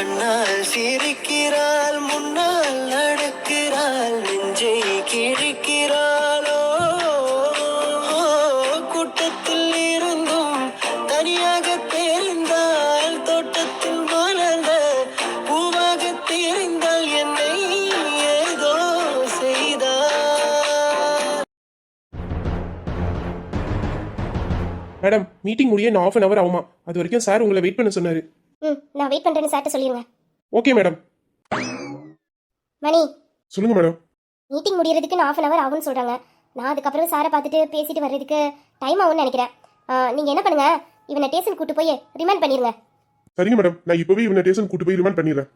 கண்ணால் சிரிக்கிறாள், முன்னால் நடக்கிறாள், நெஞ்சை கிழிக்கிறாளோ. கூட்டத்தில் இருந்தும் தனியாக தெரிந்தால், தோட்டத்தில் மலர்ந்த பூவாக தெரிந்தால், என்னை ஏதோ செய்தார். மேடம், மீட்டிங் முடிய இன்னும் 1/2 hour ஆகுமா? அது வரைக்கும் சார் உங்களை வெயிட் பண்ண சொன்னாரு. நான் வெயிட் பண்றேன்னு சார்ட்ட சொல்லிருங்க. Okay madam. மணி, சொல்லுங்க மேடம். மீட்டிங் முடியறதுக்கு 1/2 hour ஆகும்னு சொல்றாங்க. நான் அதுக்கப்புறம் சாரை பார்த்துட்டு பேசிட்டு வர்றதுக்கு டைம் ஆகும்னு நினைக்கிறேன். நீங்க என்ன பண்ணுங்க, இவனை ஸ்டேஷன் கூட்டு போய் ரிமாண்ட் பண்ணிருங்க. சரிங்க மேடம், நான் இப்பவே இவனை ஸ்டேஷன் கூட்டு போய் ரிமாண்ட் பண்ணிடுறேன்.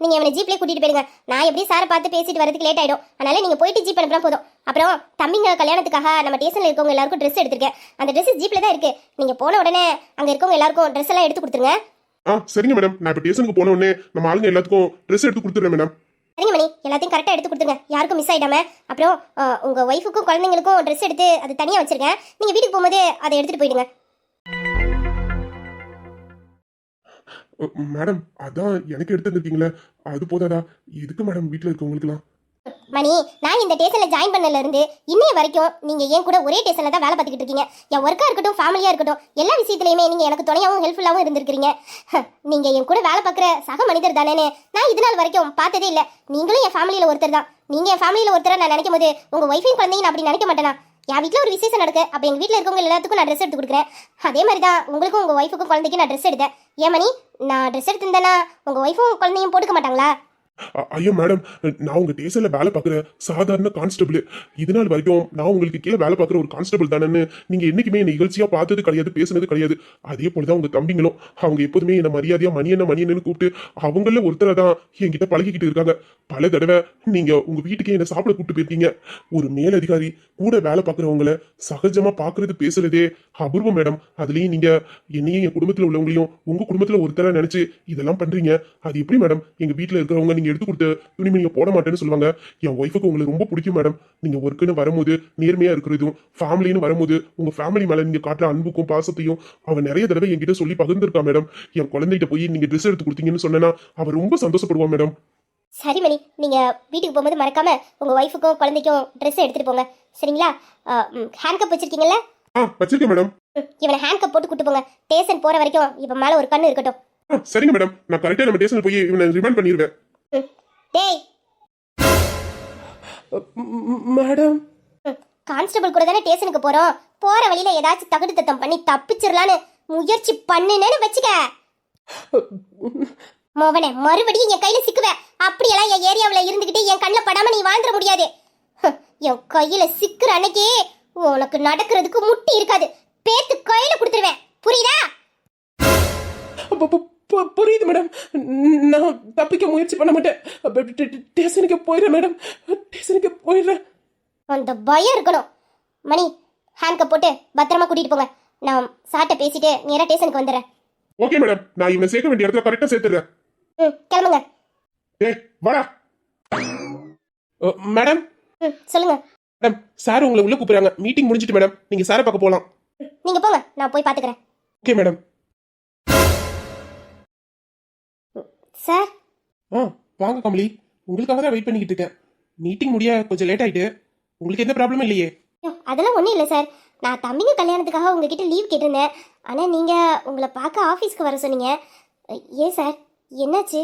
நீங்க இவனை ஜீப்லயே கூட்டிட்டு போயிருங்க. நான் எப்படி சாரை பார்த்து பேசிட்டு வரதுக்கு லேட் ஆயிடும். அதனால நீங்க போயிட்டு ஜீப் அனுப்புனா போதும். அப்புறம் தம்பிங்க கல்யாணத்துக்காக நம்ம ஸ்டேஷன்ல இருக்கவங்க எல்லாருக்கும் ட்ரெஸ் எடுத்திருக்கேன். அந்த ட்ரெஸ் ஜீப்ல தான் இருக்கு. நீங்க போன உடனே அங்க இருக்கவங்க எல்லாருக்கும் ட்ரெஸ் எல்லாம் எடுத்து கொடுத்துருங்க. சரிங்க மேடம், நான் இப்போ ஸ்டேஷனுக்கு போன உடனே நம்ம ஆளுங்க எல்லாத்துக்கும் ட்ரெஸ் எடுத்து கொடுத்துறேன் மேடம். சரிங்க மணி, எல்லாத்தையும் கரெக்டாக எடுத்து கொடுத்துருங்க, யாருக்கும் மிஸ் ஆகிடாம. அப்புறம் உங்கள் ஒய்ஃபுக்கும் குழந்தைங்களுக்கும் ட்ரெஸ் எடுத்து அது தனியாக வச்சிருக்கேன். நீங்கள் வீட்டுக்கு போகும்போது அதை எடுத்துகிட்டு போயிடுங்க. மேடம், அதான் எனக்கு எடுத்து வந்திருக்கீங்களே, அது போதாதா? எதுக்கு மேடம் வீட்டில் இருக்கவங்களுக்குலாம்? மணி, நான் இந்த ஸ்டேஷனில் ஜாயின் பண்ணல இருந்து இன்னைய வரைக்கும் நீங்கள் ஏன் கூட ஒரே ஸ்டேஷனில் தான் வேலை பார்த்துக்கிட்டு இருக்கீங்க. என் ஒர்க்காக இருக்கட்டும், ஃபேமிலியாக இருக்கட்டும், எல்லா விஷயத்துலையுமே நீங்கள் எனக்கு துணையாகவும் ஹெல்ப்ஃபுல்லாகவும் இருந்திருக்கிறீங்க. நீங்கள் என் கூட வேலை பார்க்குற சக மனிதர் தானேன்னு நான் இது நாள் வரைக்கும் பார்த்ததே இல்லை. நீங்களும் என் ஃபேமிலியில் ஒருத்தர் தான். நீங்கள் என் ஃபேமிலியில் ஒருத்தராக நான் நினைக்கும் போது உங்கள் ஒய்ஃபையும் குழந்தைங்க நான் அப்படி நினைக்க மாட்டேனா? என் வீட்டில் ஒரு விசேஷம் நடக்கு, அப்போ எங்கள் வீட்டில் இருக்கவங்க எல்லாத்துக்கும் நான் ட்ரெஸ் எடுத்து கொடுக்குறேன். அதே மாதிரி தான் உங்களுக்கும் உங்கள் ஒய்ஃபுக்கும் குழந்தைக்கும் நான் ட்ரெஸ் எடுத்தேன். ஏன் மணி, நான் ட்ரெஸ் எடுத்திருந்தேன்னா உங்கள் ஒய்ஃபும் குழந்தையும் போட்டுக்க மாட்டாங்களா? ஐயோ மேடம், நான் உங்க ஸ்டேஷன்ல வேலை பார்க்குற சாதாரண கான்ஸ்டபிள். இது நாள் வரைக்கும் நான் உங்களுக்கு கீழே வேலை பார்க்குற ஒரு கான்ஸ்டபிள் தானேன்னு நீங்க என்னைக்குமே என்ன நிகழ்ச்சியா பார்த்தது கிடையாது, பேசுனது கிடையாது. அதே போலதான் உங்க தம்பிங்களும். அவங்க எப்போதுமே என்ன மரியாதையா மணியன்னு கூப்பிட்டு அவங்கள ஒருத்தரை தான் என்கிட்ட பழகிக்கிட்டு இருக்காங்க. பல தடவை நீங்க உங்க வீட்டுக்கே என்ன சாப்பிட கூப்பிட்டு போயிருக்கீங்க. ஒரு மேலதிகாரி கூட வேலை பார்க்குறவங்கள சகஜமா பாக்குறது பேசுறதே அபூர்வம் மேடம். அதுலயும் நீங்க என்னையும் என் குடும்பத்துல உள்ளவங்களையும் உங்க குடும்பத்துல ஒருத்தர நினைச்சு இதெல்லாம் பண்றீங்க. அது எப்படி மேடம்? எங்க வீட்டுல இருக்கிறவங்க நீங்க எடுத்து கொடுத்த துணிமணியை போட மாட்டேன்னு சொல்லுவாங்க. என் ஒய்ஃபுக்கு உங்களுக்கு ரொம்ப பிடிக்கும் மேடம். நீங்க ஒர்க்குன்னு வரும்போது நேர்மையா இருக்கிறதும், ஃபேமிலின்னு வரும்போது உங்க ஃபேமிலி மேல நீங்க காட்டுற அன்புக்கும் பாசத்தையும் அவன் நிறைய தடவை என்கிட்ட சொல்லி பகிர்ந்திருக்கா மேடம். என் குழந்தைகிட்ட போய் நீங்க ட்ரெஸ் எடுத்து கொடுத்தீங்கன்னு சொன்னா அவர் ரொம்ப சந்தோஷப்படுவான் மேடம். சரி மணி, நீங்க வீட்டுக்கு போகும்போது மறக்காம உங்க ஒய்ஃபுக்கும் குழந்தைக்கும் ட்ரெஸ் எடுத்துட்டு போங்க, சரிங்களா? ஹேண்ட் கப் வச்சிருக்கீங்கல்ல? வச்சிருக்கேன் மேடம். இவனை ஹேண்ட் கப் போட்டு கூட்டு போங்க. ஸ்டேஷன் போற வரைக்கும் இப்ப மேல ஒரு கண்ணு இருக்கட்டும். சரிங்க மேடம், நான் கரெக்டா நம்ம ஸ்டேஷன்ல போய் இவனை ரிமாண்ட் பண்ணிடுவேன். டேய் மேடம், கான்ஸ்டபிள் கூட தானே ஸ்டேஷனுக்கு போறோம். போற வழியில ஏதாச்சும் தகுடு தத்தம் பண்ணி தப்பிச்சிடலான்னு முயற்சி பண்ணுனேன்னு வச்சுக்க, மோவனே மறுபடியும் என் கையில சிக்குவேன். அப்படியெல்லாம் என் ஏரியாவில் இருந்துகிட்டு என் கண்ணில் படாம நீ வாழ்ந்துட முடியாது. என் கையில சிக்குற அன்னைக்கு உனக்கு நடக்கிறதுக்கு முட்டி இருக்காது. பேத்து கையில கொடுத்துருவேன், புரியுதா? புரியுது மேடம். நான் தப்பிக்க முயற்சி பண்ண மாட்டேன். ஸ்டேஷனுக்கு போயிடுறேன் மேடம், ஸ்டேஷனுக்கு போயிடுறேன். அந்த பயம் இருக்கணும். மணி, ஹேண்ட் கப் போட்டு பத்திரமா கூட்டிட்டு போங்க. நான் சார்ட்ட பேசிட்டு நேரா ஸ்டேஷனுக்கு வந்துடுறேன். ஓகே மேடம், நான் இவனை சேர்க்க வேண்டிய இடத்துல கரெக்டா சேர்த்துறேன். கிளம்புங்க. ஏய் வாடா. மேடம். சொல்லுங்க மேடம், சார் உங்களை உள்ள கூப்பிடுறாங்க. மீட்டிங் முடிஞ்சிட்டு மேடம், நீங்க சாரை பார்க்க போலாம். நீங்க போங்க, நான் போய் பாத்துக்கிறேன். Okay madam. சார். வாங்க கமலி, உங்களுக்காக தான் வெயிட் பண்ணிக்கிட்டு இருக்கேன். மீட்டிங் முடிய கொஞ்சம் லேட் ஆயிட்டு. உங்களுக்கு எந்த ப்ராப்ளமும் இல்லையே? அதெல்லாம் ஒன்றும் இல்லை சார். நான் தம்பிங்க கல்யாணத்துக்காக உங்ககிட்ட லீவ் கேட்டிருந்தேன். ஆனால் நீங்கள் உங்களை பார்க்க ஆஃபீஸ்க்கு வர சொன்னீங்க. ஏன் சார், என்னாச்சு?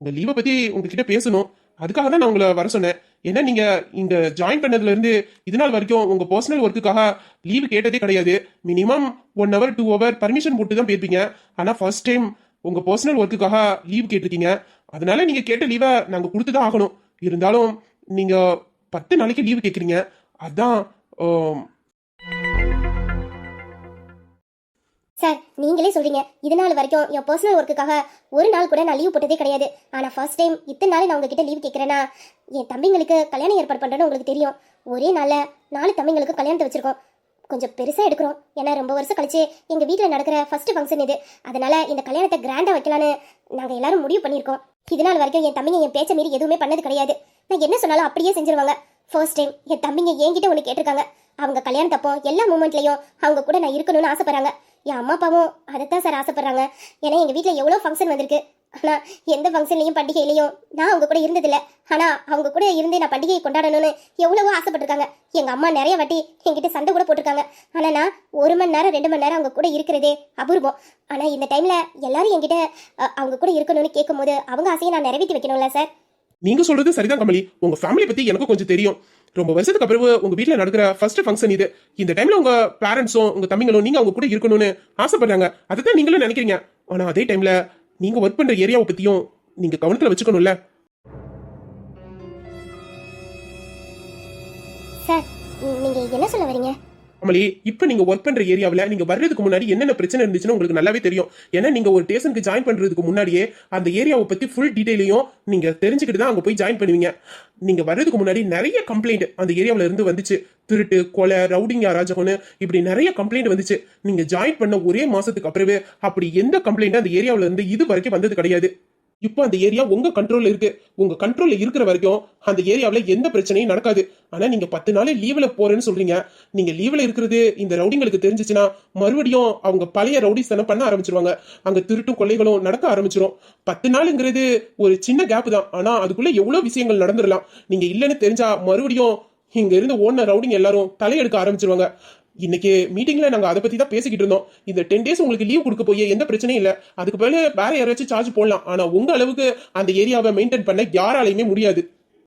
இந்த லீவை பற்றி உங்ககிட்ட பேசணும், அதுக்காக தான் நான் உங்களை வர சொன்னேன். ஏன்னா நீங்கள் இங்கே ஜாயின் பண்ணதுலேருந்து இது நாள் வரைக்கும் உங்கள் பர்சனல் ஒர்க்குக்காக லீவு கேட்டதே கிடையாது. மினிமம் 1 hour 2 hour பர்மிஷன் போட்டு தான் போயிருப்பீங்க. ஆனால் ஃபர்ஸ்ட் டைம் உங்கள் பர்சனல் ஒர்க்குக்காக லீவ் கேட்டிருக்கீங்க. அதனால நீங்கள் கேட்ட லீவை நாங்கள் கொடுத்து தான் ஆகணும். இருந்தாலும் நீங்கள் 10 நாளைக்கு லீவு கேட்குறீங்க. அதான் சார், நீங்களே சொல்றீங்க இது நாள் வரைக்கும் என் பர்சனல் ஒர்க்குக்காக ஒரு நாள் கூட நான் லீவ் போட்டதே கிடையாது. ஆனால் ஃபர்ஸ்ட் டைம் இத்தனை நாள் நான் உங்ககிட்ட லீவ் கேட்குறேன்னா, என் தம்பிங்களுக்கு கல்யாணம் ஏற்பாடு பண்ணுறேன்னு உங்களுக்கு தெரியும். ஒரே நாளில் 4 தம்பிங்களுக்கு கல்யாணத்தை வச்சிருக்கோம். கொஞ்சம் பெருசாக எடுக்கிறோம். ஏன்னா ரொம்ப வருஷம் கழிச்சு எங்கள் வீட்டில் நடக்கிற ஃபர்ஸ்ட் ஃபங்க்ஷன் இது. அதனால இந்த கல்யாணத்தை கிராண்டாக வைக்கலான்னு நாங்கள் எல்லாரும் முடிவு பண்ணியிருக்கோம். இது நாள் வரைக்கும் என் தம்பிங்க என் பேச்சை மீறி எதுவுமே பண்ணது கிடையாது. நான் என்ன சொன்னாலும் அப்படியே செஞ்சிருவாங்க. ஃபர்ஸ்ட் டைம் என் தம்பிங்க என்கிட்ட ஒன்று கேட்டிருக்காங்க. அவங்க கல்யாணத்தப்போ எல்லா மூமெண்ட்லையும் அவங்க கூட நான் இருக்கணும்னு ஆசைப்படுறாங்க. என் அம்மா அப்பாவும் அதைத்தான் சார் ஆசைப்படுறாங்க. ஏன்னா எங்கள் வீட்டில் எவ்வளோ ஃபங்க்ஷன் வந்திருக்கு. ஆனால் எந்த ஃபங்க்ஷன்லையும் பண்டிகையிலையும் நான் அவங்க கூட இருந்ததில்ல. ஆனால் அவங்க கூட இருந்து நான் பண்டிகையை கொண்டாடணும்னு எவ்வளவோ ஆசைப்பட்டிருக்காங்க. எங்கள் அம்மா நிறைய வாட்டி என்கிட்ட சண்டை கூட போட்டிருக்காங்க. ஆனால் நான் 1 மணி நேரம் 2 மணி நேரம் அவங்க கூட இருக்கிறதே அபூர்வம். ஆனால் இந்த டைமில் எல்லாரும் என்கிட்ட அவங்க கூட இருக்கணும்னு கேட்கும்போது அவங்க ஆசையை நான் நிறைவேற்றி வைக்கணும்ல சார். நீங்க சொல்றது சரிதான் கமலி. உங்க ஃபேமிலி பத்தி எனக்கும் கொஞ்சம் தெரியும். ரொம்ப வருஷத்துக்கு அப்புறம் உங்க வீட்ல நடக்கிற ஃபர்ஸ்ட் ஃபங்க்ஷன் இது. இந்த டைம்ல உங்க பேரண்ட்ஸும் உங்க தம்பிங்களும் நீங்க அவங்க கூட இருக்கணும்னு ஆசைப்படுறாங்க. அதுதான் நீங்களும் நினைக்கிறீங்க. ஆனா அதே டைம்ல நீங்க ஒர்க் பண்ற ஏரியாவை பத்தியும் நீங்க கவனத்துல வச்சுக்கணும்ல. சார் நீங்கள் என்ன சொல்ல வரீங்க? கமலி, இப்ப நீங்க ஒர்க் பண்ற ஏரியாவில் நீங்க வர்றதுக்கு முன்னாடி என்னென்ன பிரச்சனை இருந்துச்சுன்னு உங்களுக்கு நல்லாவே தெரியும். ஏன்னா நீங்க ஒரு ஸ்டேஷனுக்கு ஜாயின் பண்றதுக்கு முன்னாடியே அந்த ஏரியாவை பத்தி ஃபுல் டீடைலையும் நீங்க தெரிஞ்சுக்கிட்டு தான் அங்க போய் ஜாயின் பண்ணுவீங்க. நீங்க வர்றதுக்கு முன்னாடி நிறைய கம்ப்ளைண்ட் அந்த ஏரியாவில இருந்து வந்துச்சு. திருட்டு, கொலை, ரவுடிங், அராஜகம்னு இப்படி நிறைய கம்ப்ளைண்ட் வந்துச்சு. நீங்க ஜாயின் பண்ண ஒரே மாசத்துக்கு அப்புறமே அப்படி எந்த கம்ப்ளைண்ட் அந்த ஏரியாவில இருந்து இது வரைக்கும் வந்தது கிடையாது. இப்போ அந்த ஏரியா உங்க கண்ட்ரோல்ல இருக்கு. உங்க கண்ட்ரோல்ல இருக்கிற வரைக்கும் அந்த ஏரியாவில் எந்த பிரச்சனையும் நடக்காது. ஆனா நீங்க 10 நாள் லீவ்ல போறேன்னு சொல்றீங்க. நீங்க லீவ்ல இருக்கிறது இந்த ரவுடிங்களுக்கு தெரிஞ்சிச்சுன்னா மறுபடியும் அவங்க பழைய ரவுடிஸ்தனம் பண்ண ஆரம்பிச்சிருவாங்க. அங்க திருட்டும் கொள்ளைகளும் நடக்க ஆரம்பிச்சிரும். 10 நாளுங்கிறது ஒரு சின்ன கேப் தான். ஆனா அதுக்குள்ள எவ்வளவு விஷயங்கள் நடந்துடலாம். நீங்க இல்லைன்னு தெரிஞ்சா மறுபடியும் இங்க இருந்து ஓடின ரவுடிங் எல்லாரும் தலையெடுக்க ஆரம்பிச்சிருவாங்க. இன்னைக்கு மீட்டிங்ல நாங்க அதை பத்தி தான் பேசிக்கிட்டு இருந்தோம். இந்த 10 டேஸ் உங்களுக்கு லீவ் கொடுக்க போய் எந்த பிரச்சனையும் இல்ல. அதுக்கு பதிலா வேற யாராச்சும் சார்ஜ் போடலாம். ஆனா உங்க அளவுக்கு அந்த ஏரியாவை மெயின்டைன் பண்ண யாராலையுமே முடியாது.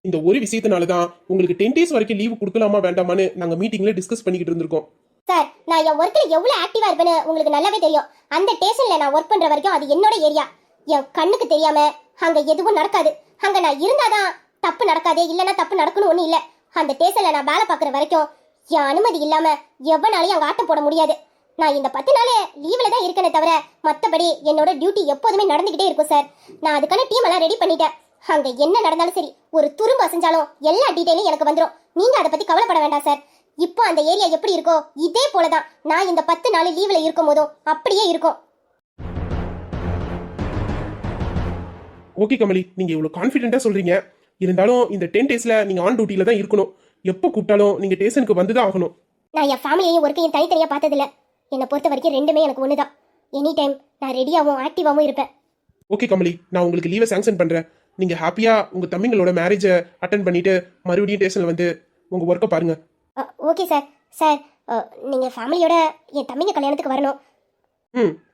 இந்த ஒரு விஷயத்தினாலதான் உங்களுக்கு 10 டேஸ் வரைக்கும் லீவ் கொடுக்கலாமா வேண்டாமான்னு நாங்க மீட்டிங்ல டிஸ்கஸ் பண்ணிக்கிட்டு இருந்திருக்கோம். சார் நான் என் ஒர்க்ல எவ்வளவு ஆக்டிவா இருப்பேன்னு உங்களுக்கு நல்லாவே தெரியும். அந்த ஸ்டேஷன்ல நான் ஒர்க் பண்ற வரைக்கும் அது என்னோட ஏரியா. என் கண்ணுக்கு தெரியாம அங்க எதுவும் நடக்காது. அங்க நான் இருந்தாதான் தப்பு நடக்காதே, இல்லைன்னா தப்பு நடக்கணும் ஒண்ணு இல்ல. அந்த ஸ்டேஷன்ல நான் வேலை பார்க்குற வரைக்கும் என் அனுமதி இல்லாம எவனாலையும் அங்க ஆட்டம் போட முடியாது. நான் இந்த 10 நாள் லீவ்ல தான் இருக்கனே தவிர மற்றபடி என்னோட டியூட்டி எப்போதுமே நடந்துகிட்டே இருக்கும் சார். நான் அதுக்கான டீம் எல்லாம் ரெடி பண்ணிட்டேன். அங்க என்ன நடந்தாலும் சரி, ஒரு துரும்பு அசைஞ்சாலும் எல்லா டீடைலும் எனக்கு வந்துடும். நீங்க அதை பத்தி கவலைப்பட வேண்டாம் சார். இப்போ அந்த ஏரியா எப்படி இருக்கோ இதே போலதான் நான் இந்த 10 நாள் லீவ்ல இருக்கும் போதும் அப்படியே இருக்கும். ஓகே கமலி, நீங்க இவ்வளவு கான்ஃபிடென்ட்டா சொல்றீங்க. இருந்தாலும் இந்த 10 டேஸ்ல நீங்க ஆன் டியூட்டில தான் இருக்கணும். எப்போ கூப்பிட்டாலும் நீங்க ஸ்டேஷனுக்கு வந்துதான் ஆகணும். நான் என் ஃபேமிலியையும் ஒர்க்கையும் தனித்தனியா பார்த்ததில்ல. என்னை பொறுத்த வரைக்கும் ரெண்டுமே எனக்கு ஒண்ணுதான். எனி டைம் நான் ரெடியாகவும் ஆக்டிவாகவும் இருப்பேன். ஓகே கமலி, நான் உங்களுக்கு லீவை சாங்ஷன் பண்றேன். நீங்க ஹாப்பியா உங்க தம்பிங்களோட மேரேஜை அட்டென்ட் பண்ணிட்டு மறுபடியும் ஸ்டேஷன்ல வந்து உங்க ஒர்க்கை பாருங்க. Okay sir. சார் நீங்க ஃபேமிலியோட என் தம்பிங்க கல்யாணத்துக்கு வரணும்.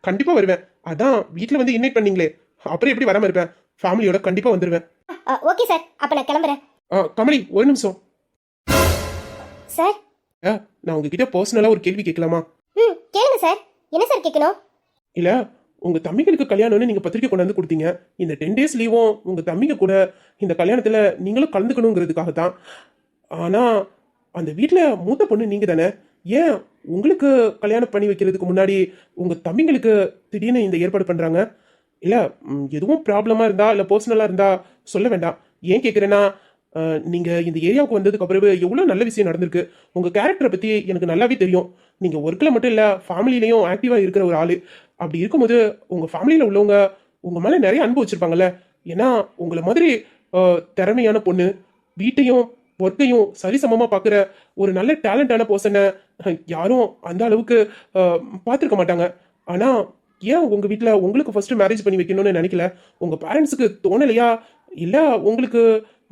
கண்டிப்பா வருவேன். அதான் வீட்டில் வந்து இன்வைட் பண்ணீங்களே, அப்புறம் எப்படி வராம இருப்பேன்? ஃபேமிலியோட கண்டிப்பா வந்துருவேன். ஓகே சார், அப்ப நான் கிளம்புறேன். கமலி ஒரு நிமிஷம் சார். நான் உங்ககிட்ட பர்சனலா ஒரு கேள்வி கேட்கலாமா? கேளுங்க சார். என்ன சார் கேட்கணும்? இல்ல, உங்க தம்பிகளுக்கு கல்யாணம்னு நீங்க பத்திரிக்கை கொண்டாந்து கொடுத்தீங்க. இந்த 10 டேஸ் லீவும் உங்க தம்பிங்க கூட இந்த கல்யாணத்துல நீங்களும் கலந்துக்கணுங்கிறதுக்காக தான். ஆனா அந்த வீட்டுல மூத்த பொண்ணு நீங்க தானே. ஏன் உங்களுக்கு கல்யாணம் பண்ணி வைக்கிறதுக்கு முன்னாடி உங்க தம்பிங்களுக்கு திடீர்னு இந்த ஏற்பாடு பண்றாங்க? இல்ல எதுவும் ப்ராப்ளமா இருந்தா இல்ல பர்சனலா இருந்தா சொல்ல வேண்டாம். ஏன் கேட்குறேன்னா, நீங்க இந்த ஏரியாவுக்கு வந்ததுக்கு அப்புறம் எவ்வளவு நல்ல விஷயம் நடந்திருக்கு. உங்க கேரக்டரை பத்தி எனக்கு நல்லாவே தெரியும். நீங்க ஒர்க்ல மட்டும் இல்ல ஃபேமிலிலையும் ஆக்டிவா இருக்கிற ஒரு ஆளு. அப்படி இருக்கும்போது உங்க ஃபேமிலியில உள்ளவங்க உங்க மேல நிறைய அன்பு வச்சிருப்பாங்கல்ல. ஏன்னா உங்களை மாதிரி திறமையான பொண்ணு, வீட்டையும் ஒர்க்கையும் சரிசமமா பாக்குற ஒரு நல்ல டேலண்டான பர்சனை யாரும் அந்த அளவுக்கு பார்த்துருக்க மாட்டாங்க. ஆனா ஏன் உங்க வீட்டுல உங்களுக்கு ஃபர்ஸ்ட் மேரேஜ் பண்ணி வைக்கணும்னு நினைக்கல? உங்க பேரண்ட்ஸுக்கு தோணலையா? இல்ல உங்களுக்கு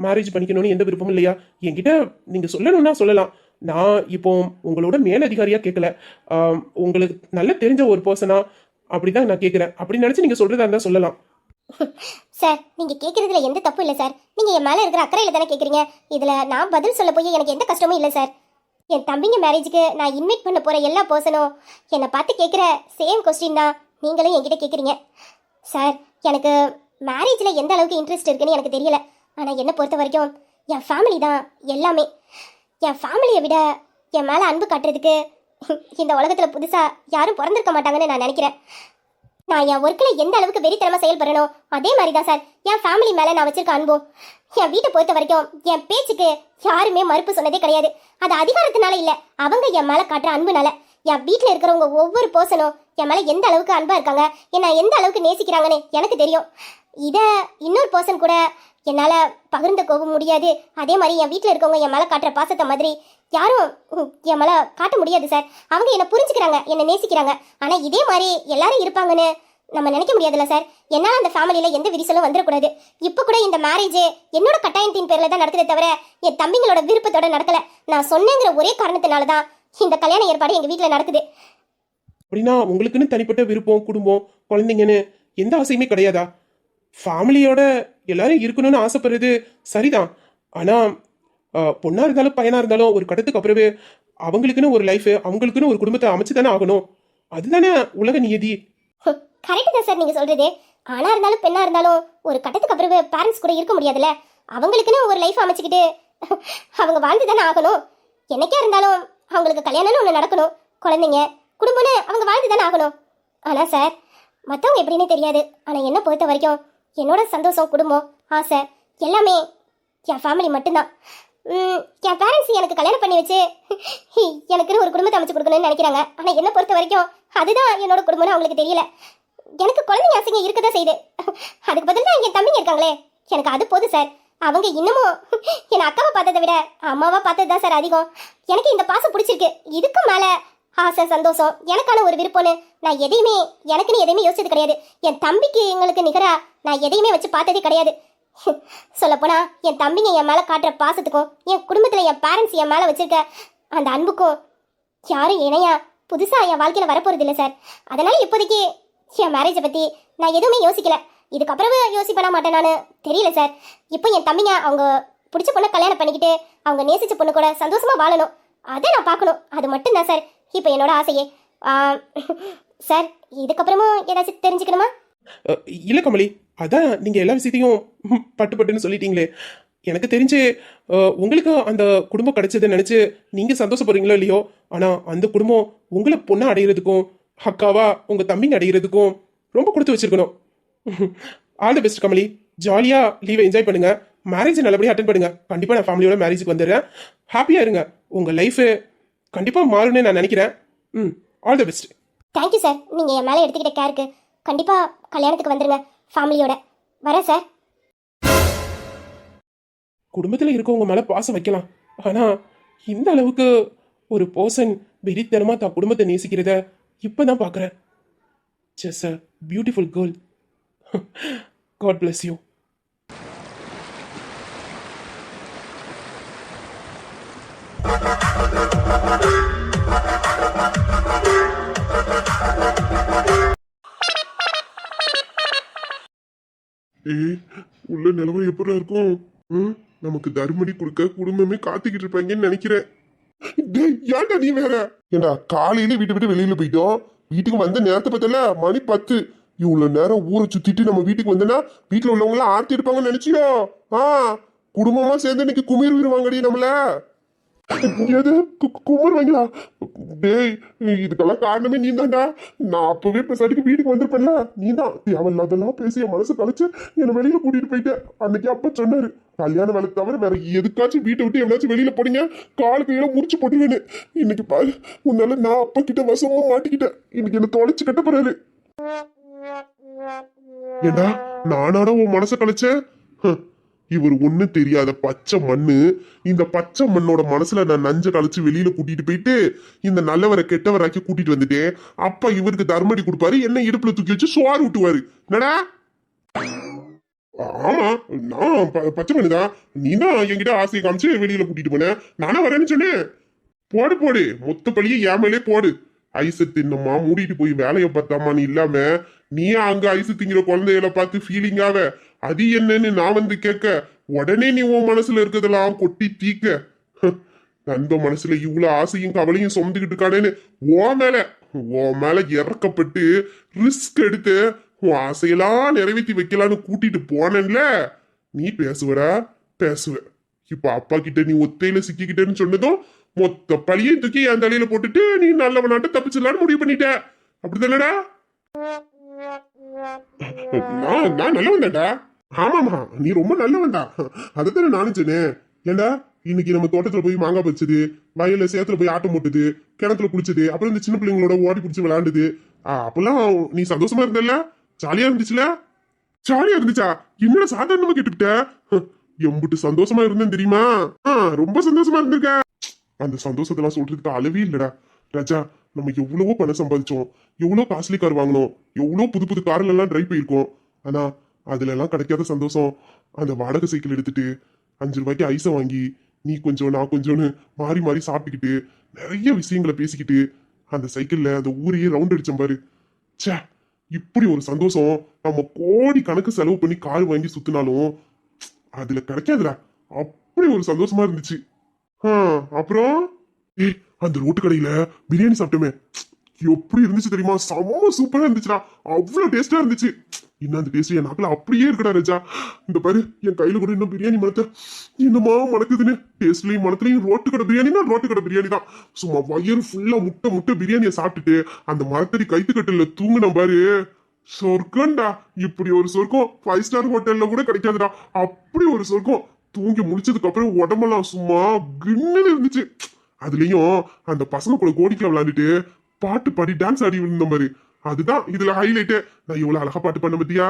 மேரேஜ் பண்ணிக்கணும்னு எந்த விருப்பமும் இல்லையா? என்கிட்ட நீங்க சொல்லணும்னா சொல்லலாம். நான் இப்போ உங்களோட மேலதிகாரியா கேட்கல. உங்களுக்கு நல்ல தெரிஞ்ச ஒரு பர்சனா அப்படிதான் நான் கேட்கிறேன். அப்படி நினைச்சு நீங்க சொல்றதா இருந்தா சொல்லலாம். சார் நீங்க கேட்கறதுல எந்த தப்பு இல்லை சார். நீங்க என் மேல இருக்கிற அக்கறையில தானே கேட்குறீங்க. இதுல நான் பதில் சொல்ல போய் எனக்கு எந்த கஷ்டமும் இல்லை சார். என் தம்பிங்க மேரேஜுக்கு நான் இன்வைட் பண்ண போற எல்லா பர்சனும் என்னை பார்த்து கேட்குற சேம் கொஸ்டின் தான் நீங்களும் என்கிட்ட கேட்குறீங்க. சார் எனக்கு மேரேஜில் எந்த அளவுக்கு இன்ட்ரெஸ்ட் இருக்குன்னு எனக்கு தெரியல. ஆனால் என்னை பொறுத்த வரைக்கும் என் ஃபேமிலி தான் எல்லாமே. என் ஃபேமிலியை விட என் மேலே அன்பு காட்டுறதுக்கு இந்த உலகத்தில் புதுசாக யாரும் பிறந்திருக்க மாட்டாங்கன்னு நான் நினைக்கிறேன். நான் என் ஒர்க்கில் எந்த அளவுக்கு வெறித்தனமாக செயல்படணும் அதே மாதிரி தான் சார் என் ஃபேமிலி மேலே நான் வச்சிருக்க அன்பும். என் வீட்டை பொறுத்த வரைக்கும் என் பேச்சுக்கு யாருமே மறுப்பு சொன்னதே கிடையாது. அது அதிகாரத்தினால இல்லை, அவங்க என் மேலே காட்டுற அன்புனால. என் வீட்டில் இருக்கிறவங்க ஒவ்வொரு பர்சனும் என் மேலே எந்த அளவுக்கு அன்பாக இருக்காங்க, என்னை எந்த அளவுக்கு நேசிக்கிறாங்கன்னு எனக்கு தெரியும். இதை இன்னொரு பர்சன் கூட என்னால் பகிர்ந்துக்கவும் முடியாது. அதே மாதிரி என் வீட்டில் இருக்கவங்க என் மேலே காட்டுற பாசத்தை மாதிரி யாரும் என் மேலே காட்ட முடியாது சார். அவங்க என்னை புரிஞ்சுக்கிறாங்க, என்னை நேசிக்கிறாங்க. ஆனால் இதே மாதிரி எல்லாரும் இருப்பாங்கன்னு நம்ம நினைக்க முடியாதுல்ல சார். என்னால அந்த ஃபேமிலியில எந்த விரிசலும் வந்துடக்கூடாது. இப்போ கூட இந்த மேரேஜ் என்னோட கட்டாயத்தின் பேர்ல தான் நடக்குதே தவிர என் தம்பிங்களோட விருப்பத்தோட நடக்கல. நான் சொன்னேங்கிற ஒரே காரணத்தினால தான் இந்த கல்யாண ஏற்பாடு எங்க வீட்டில் நடக்குது. அப்படின்னா உங்களுக்குன்னு தனிப்பட்ட விருப்பம், குடும்பம், குழந்தைங்கன்னு எந்த ஆசையுமே கிடையாதா? ஃபேமிலியோட எல்லாரும் இருக்கணும்னு ஆசைப்படுறது சரிதான். ஆனா பொண்ணா இருந்தாலும் பையனா இருந்தாலும் ஒரு கட்டத்துக்கு அப்புறமே அவங்களுக்குன்னு ஒரு லைஃப், அவங்களுக்குன்னு ஒரு குடும்பத்தை அமைச்சு தானே ஆகணும். அதுதானே உலக நியதி. கரெக்ட் தான் சார் நீங்க சொல்றது. ஆணா இருந்தாலும் பெண்ணா இருந்தாலும் ஒரு கட்டத்துக்கு அப்புறம் பேரண்ட்ஸ் கூட இருக்க முடியாதுல்ல. அவங்களுக்குன்னு ஒரு லைஃப் அமைச்சுக்கிட்டு அவங்க வாழ்ந்து தானே ஆகணும். என்னைக்கா இருந்தாலும் அவங்களுக்கு கல்யாணம்னு ஒன்று நடக்கணும், குழந்தைங்க, குடும்பம்னு அவங்க வாழ்ந்து தானே ஆகணும். ஆனா சார், மற்றவங்க எப்படின்னு தெரியாது. ஆனால் என்னை பொறுத்த வரைக்கும் என்னோட சந்தோஷம், குடும்பம், ஆசை எல்லாமே என் ஃபேமிலி மட்டும்தான். என் பேரண்ட்ஸ் எனக்கு கல்யாணம் பண்ணி வச்சு எனக்குன்னு ஒரு குடும்பத்தை அமைச்சு கொடுக்கணும்னு நினைக்கிறாங்க. ஆனால் என்னை பொறுத்த வரைக்கும் அதுதான் என்னோட குடும்பம்னு அவங்களுக்கு தெரியல. எனக்கு குழந்தைங்க ஆசைங்க இருக்கதான் செய்யுது. அதுக்கு பதில் தான் என் தம்பிங்க இருக்காங்களே, எனக்கு அது போதும் சார். அவங்க இன்னமும் என் அக்காவை பார்த்ததை விட அம்மாவா பார்த்தது தான் சார் அதிகம். எனக்கு இந்த பாசம் பிடிச்சிருக்கு. இதுக்கு மேல ஆசை, சந்தோஷம், எனக்கான ஒரு விருப்பம்னு நான் எதையுமே எனக்குன்னு எதையுமே யோசிச்சது கிடையாது. என் தம்பிக்கு எங்களுக்கு நிகரா நான் எதையுமே வச்சு பார்த்ததே கிடையாது. சொல்லப்போனா என் தம்பிங்க என் மேல காட்டுற பாசத்துக்கும் என் குடும்பத்துல என் பேரண்ட்ஸ் என் மேல வச்சிருக்க அந்த அன்புக்கும் யாரும் இணையா புதுசா என் வாழ்க்கையில வரப்போறது இல்லை சார். அதனால இப்போதைக்கு என் மேரேஜை பத்தி நான் எதுவுமே யோசிக்கல. இதுக்கப்புறமே யோசிப்பேனா மாட்டேனான்னு தெரியல சார். இப்போ என் தம்பிங்க அவங்க பிடிச்ச பொண்ணை கல்யாணம் பண்ணிக்கிட்டு அவங்க நேசிச்ச பொண்ணு கூட சந்தோஷமா வாழணும், அதை நான் பார்க்கணும். அது மட்டும்தான் சார் இப்போ என்னோட ஆசையே. சார், இதுக்கப்புறமும் ஏதாச்சும் தெரிஞ்சுக்கணுமா? இல்ல கமலி, அதான் நீங்க எல்லா விஷயத்தையும் பட்டு பட்டுன்னு சொல்லிட்டீங்களே. எனக்கு தெரிஞ்சு உங்களுக்கு அந்த குடும்பம் கிடைச்சதை நினைச்சு நீங்க சந்தோஷப்படுறீங்களோ இல்லையோ, ஆனா அந்த குடும்பம் உங்களை பொண்ணை அடைகிறதுக்கும் அக்காவா உங்க தம்பிங்க அடைகிறதுக்கும் ரொம்ப கொடுத்து வச்சிருக்கணும். All the best Kamali. ஜாலியா லீவை என்ஜாய் பண்ணுங்க. மேரேஜ் நல்லபடியாக அட்டன் பண்ணுங்க. கண்டிப்பா நான் ஃபேமிலியோட மேரேஜுக்கு வந்துடுறேன். ஹாப்பியா இருங்க. உங்க லைஃப் கண்டிப்பா மாறும்னு நான் நினைக்கிறேன். All the best. Thank you sir. நீங்கள் என் மேலே எடுத்துக்கிட்ட கேருக்கு கண்டிப்பாக கல்யாணத்துக்கு வந்துடுங்க ஃபேமிலியோட. வரேன் சார். குடும்பத்தில் இருக்கவங்க மேலே பாசம் வைக்கலாம், ஆனால் இந்த அளவுக்கு ஒரு பர்சன் வெறித்தனமாக தான் குடும்பத்தை நேசிக்கிறத இப்போ தான் பார்க்குறேன். Just a beautiful girl. God bless you. உள்ள நிலவரம் எப்படி இருக்கும்? நமக்கு தர்மடி கொடுக்க குடும்பமே காத்துக்கிட்டு இருப்பாங்கன்னு நினைக்கிறேன். ஏன்டா நீ வேற? ஏண்டா காலையில வீட்டை விட்டு வெளியில போயிட்டோம், வீட்டுக்கு வந்த நேரத்தை பார்த்தல மணி 10. இவ்வளவு நேரம் ஊரை சுத்திட்டு நம்ம வீட்டுக்கு வந்தோன்னா வீட்டுல உள்ளவங்க எல்லாம் ஆர்த்தி இருப்பாங்கன்னு நினைச்சியோ? குடும்பமா சேர்ந்து இன்னைக்கு குமிர் விடுவாங்கடி நம்மள. எது குமருவாங்களா? டேய், இதுக்கெல்லாம் காரணமே நீ தான்டா. நான் அப்பவே பெசாட்டுக்கு வீட்டுக்கு வந்திருப்பேன்ல. நீ தான் தேவையில்லாதெல்லாம் பேசி என் மனசு கழிச்சு என்னை வெளியில கூட்டிட்டு போயிட்டேன். அன்னைக்கு அப்ப சொன்னாரு, கல்யாண வேலை தவிர வேற எதுக்காச்சும் வீட்டை விட்டு எவனாச்சும் வெளியில போனீங்க காலு கையில முடிச்சு போட்டுவேன்னு. இன்னைக்கு பாரு, உன்னால நான் அப்பா கிட்ட வசமா மாட்டிக்கிட்டேன். இன்னைக்கு என்ன தொலைச்சு கட்ட போறாரு. ஏண்டா நானாடா உன் மனசை கழிச்சேன்? இவர் ஒண்ணு தெரியாத பச்சை மண்ணு. இந்த பச்சை மண்ணோட மனசுல நான் நஞ்ச கழிச்சு வெளியில கூட்டிட்டு போயிட்டு இந்த நல்லவரை கெட்டவராக்கி கூட்டிட்டு வந்துட்டேன். அப்ப இவருக்கு தர்மடி கொடுப்பாரு, என்ன இடுப்புல தூக்கி வச்சு சோறு விட்டுவாரு. என்னடா? ஆமா, நான் பச்சை மண்ணுதான். நீ தான் என்கிட்ட ஆசையை காமிச்சு வெளியில கூட்டிட்டு போன. நானா வரேன்னு சொன்னேன். போடு போடு, மொத்த பழிய என் மேலே போடு. ஐசு தின்னம்மா மூடிட்டு போய் வேலையை பார்த்தாமான்னு இல்லாம நீ அங்க ஐசு திங்கிற குழந்தைகளை பார்த்து ஃபீலிங்காவ அது என்னன்னு நான் வந்து கேட்க உடனே நீ உன் மனசுல இருக்கிறதெல்லாம் கொட்டி தீக்க. நண்ப மனசுல இவ்வளவு ஆசையும் கவலையும் சுமந்துக்கிட்டு இருக்கானேன்னு உன் மேல இறக்கப்பட்டு ரிஸ்க் எடுத்து உன் ஆசையெல்லாம் நிறைவேற்றி வைக்கலான்னு கூட்டிட்டு போனேன்ல. நீ பேசுவடா பேசுவ. இப்ப அப்பா கிட்ட நீ ஒத்தையில சிக்கிக்கிட்டேன்னு சொன்னதும் மொத்த பழியும் தூக்கி என் தலையில போட்டுட்டு நீ நல்லவனாட்ட தப்பிச்சிடலான்னு முடிவு பண்ணிட்ட. அப்படித்தானடா? நான் நல்லவன் தான்டா. ஆமாமா, நீ ரொம்ப நல்லவன்டா. அதைத்தானே நானும் சொன்னேன். ஏண்டா, இன்னைக்கு நம்ம தோட்டத்துல போய் மாங்காய் பறிச்சது, வயல்ல சேத்துல போய் ஆட்டம் போட்டது, கிணத்துல குளிச்சது, அப்புறம் இந்த சின்ன பிள்ளைங்களோட ஓடி பிடிச்சி விளையாண்டது, அப்பெல்லாம் நீ சந்தோஷமா இருந்தல்ல? ஜாலியா இருந்துச்சுல? ஜாலியா இருந்துச்சா? என்னடா சாதாரணமா கேட்டுக்கிட்ட? எம்பிட்டு சந்தோஷமா இருந்தேன் தெரியுமா? ரொம்ப சந்தோஷமா இருந்திருக்க. அந்த சந்தோஷத்தெல்லாம் சொல்றதுக்கு அளவே இல்லடா. ராஜா, நம்ம எவ்வளவோ பணம் சம்பாதிச்சோம், எவ்வளோ காஸ்ட்லி கார் வாங்கினோம், எவ்வளோ புது புது கார்ல எல்லாம் டிரைவ் போயிருக்கோம். ஆனா அதுல எல்லாம் கிடைக்காத சந்தோஷம் அந்த வாடகை சைக்கிள் எடுத்துட்டு 5 ரூபாய்க்கு ஐஸை வாங்கி நீ கொஞ்சம் நான் கொஞ்சம்னு மாறி மாறி சாப்பிட்டுக்கிட்டு நிறைய விஷயங்களை பேசிக்கிட்டு அந்த சைக்கிள்ல அந்த ஊரையே ரவுண்ட் அடிச்சோம் பாரு. ச்சே, இப்படி ஒரு சந்தோஷம் நம்ம கோடி கணக்கு செலவு பண்ணி கார் வாங்கி சுத்தினாலும் அதுல கிடைக்காதுடா. அப்படி ஒரு சந்தோஷமா இருந்துச்சு. அப்புறம் அந்த ரோட்டு கடையில பிரியாணி சாப்பிட்டோமே, எப்படி இருந்துச்சு தெரியுமா? செம்ம சூப்பரா இருந்துச்சுடா. அவ்வளவு டேஸ்டா இருந்துச்சு. இன்னும் அந்த டேஸ்ட் என் நாக்குல அப்படியே இருக்கடா ராஜா. இந்த பாரு, என் கையில கூட இன்னும் பிரியாணி மணத்த என்னமா மணக்குதுன்னு. டேஸ்ட்லயும் மணத்துலயும் ரோட்டு கடை பிரியாணினா ரோட்டு கடை பிரியாணி தான். சும்மா வயிறு ஃபுல்லா முட்டை முட்டை பிரியாணியை சாப்பிட்டுட்டு அந்த மரத்தடி கைத்துக்கட்டில தூங்குன பாரு, சொர்க்கம்டா. இப்படி ஒரு சொர்க்கம் 5 ஸ்டார் ஹோட்டல்ல கூட கிடைக்காதுடா. அப்படி ஒரு சொர்க்கம். தூங்கி முடிச்சதுக்கு அப்புறம் உடம்பெல்லாம் சும்மா கின்னு இருந்துச்சு. அதுலயும் அந்த பசங்க கூட கோடிக்கல விளையாண்டுட்டு பாட்டு பாடி டான்ஸ் ஆடி விழுந்த மாதிரி. அதுதான் இதுல ஹைலைட்டு. நான் எவ்வளவு அழகா பாட்டு பண்ண பத்தியா?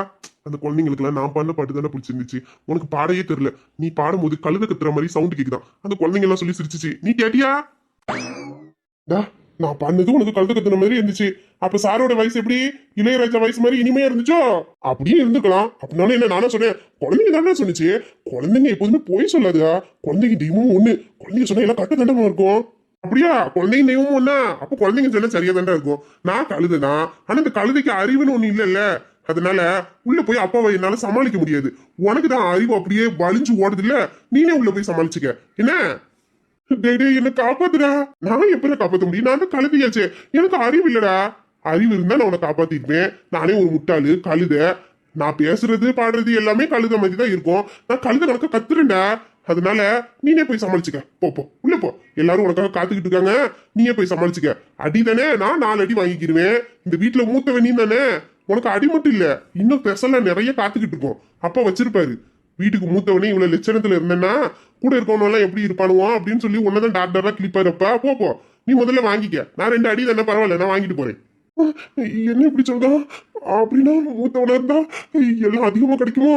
அந்த குழந்தைங்களுக்கு எல்லாம் நான் பண்ண பாட்டு தானே பிடிச்சிருந்துச்சு. உனக்கு பாடையே தெரியல, நீ பாடும்போது கழுத கத்துற மாதிரி சவுண்ட் கேக்குதான். அந்த குழந்தைங்க எல்லாம் சொல்லி சிரிச்சிச்சு. நீ கேட்டியா? நான் பண்ணது உனக்கு கழுத கத்துற மாதிரி இருந்துச்சு. அப்ப சாரோட வயசு எப்படி இளையராஜா வயசு மாதிரி இனிமையா இருந்துச்சோ? அப்படியே இருந்துக்கலாம். அப்படின்னாலும் என்ன நானா சொன்னேன்? குழந்தைங்க தானே சொன்னிச்சு. குழந்தைங்க எப்போதுமே போய் சொல்லாதா. குழந்தைங்க தெய்வமும் ஒண்ணு. குழந்தைங்க சொன்னா எல்லாம் கட்ட தண்டமா இருக்கும். அப்படியா? குழந்தைங்க தெய்வமும் ஒண்ணா? அப்ப குழந்தைங்க சொன்னா சரியா தாண்டா இருக்கும். நான் கழுதுதான், ஆனா இந்த கழுதைக்கு அறிவுன்னு ஒண்ணு இல்லைல்ல. அதனால உள்ள போய் அப்பாவை என்னால சமாளிக்க முடியாது. உனக்கு தான் அறிவு அப்படியே வலிஞ்சு ஓடுது இல்ல, நீனே உள்ள போய் சமாளிச்சுக்க என்ன. என்ன காப்பாத்துடா. நான் எப்படி காப்பாத்த முடியும்? நான் தான் கழுதையாச்சே, எனக்கு அறிவு இல்லடா. அறிவு இருந்தா நான் உன்னை காப்பாத்திருப்பேன். நானே ஒரு முட்டாளு கழுத. நான் பேசுறது பாடுறது எல்லாமே கழுத மாதிரி தான் இருக்கும். நான் கழுத கணக்க கத்துறேன்டா. அதனால நீனே போய் சமாளிச்சுக்க. போ உள்ள போ. எல்லாரும் உனக்காக காத்துக்கிட்டு இருக்காங்க. நீயே போய் சமாளிச்சுக்க. அடி தானே, நான் 4 அடி வாங்கிக்கிருவேன். இந்த வீட்டுல மூத்தவன் நீ தானே. உனக்கு அடி மட்டும் இல்ல, இன்னும் பெசல நிறைய காத்துக்கிட்டு இருக்கோம். அப்பா வச்சிருப்பாரு. வீட்டுக்கு மூத்தவனே இவ்வளவு லட்சணத்துல இருந்தேன்னா கூட இருக்கவனும் எல்லாம் எப்படி இருப்பானுவோம் அப்படின்னு சொல்லி உன்னதான் டாக்டரா கிளிப்பாருப்பா. போ நீ முதல்ல வாங்கிக்க. நான் 2 அடி தானே, பரவாயில்ல, நான் வாங்கிட்டு போறேன். என்ன இப்படி சொல்றான்? அப்படின்னா மூத்தவனா இருந்தா எல்லாம் அதிகமா கிடைக்குமோ?